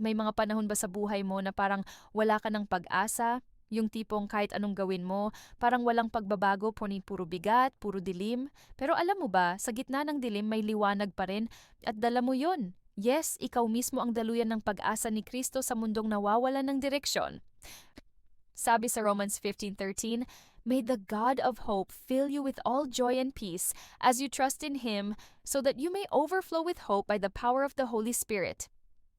May mga panahon ba sa buhay mo na parang wala ka ng pag-asa? Yung tipong kahit anong gawin mo, parang walang pagbabago, puro bigat, puro dilim. Pero alam mo ba, sa gitna ng dilim may liwanag pa rin at dala mo yun. Yes, ikaw mismo ang daluyan ng pag-asa ni Kristo sa mundong nawawalan ng direksyon. Sabi sa Romans 15:13, "May the God of hope fill you with all joy and peace as you trust in Him, so that you may overflow with hope by the power of the Holy Spirit."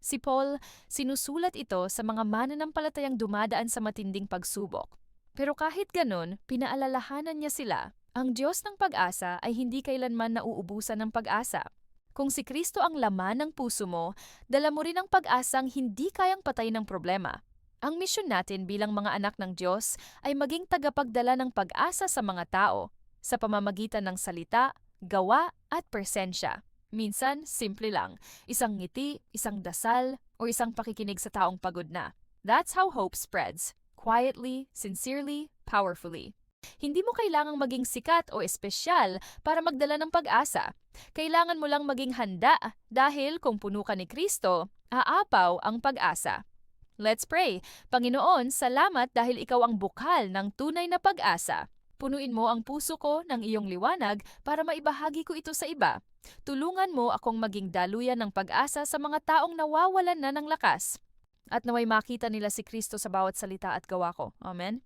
Si Paul, sinusulat ito sa mga mananampalatayang dumadaan sa matinding pagsubok. Pero kahit ganun, pinaalalahanan niya sila, ang Diyos ng pag-asa ay hindi kailanman nauubusan ng pag-asa. Kung si Kristo ang laman ng puso mo, dala mo rin ang pag-asang hindi kayang patayin ng problema. Ang misyon natin bilang mga anak ng Diyos ay maging tagapagdala ng pag-asa sa mga tao sa pamamagitan ng salita, gawa at presensya. Minsan, simple lang. Isang ngiti, isang dasal, o isang pakikinig sa taong pagod na. That's how hope spreads. Quietly, sincerely, powerfully. Hindi mo kailangang maging sikat o espesyal para magdala ng pag-asa. Kailangan mo lang maging handa dahil kung puno ka ni Kristo, aapaw ang pag-asa. Let's pray. Panginoon, salamat dahil ikaw ang bukal ng tunay na pag-asa. Punuin mo ang puso ko ng iyong liwanag para maibahagi ko ito sa iba. Tulungan mo akong maging daluyan ng pag-asa sa mga taong nawawalan na ng lakas. At naway makita nila si Kristo sa bawat salita at gawa ko. Amen?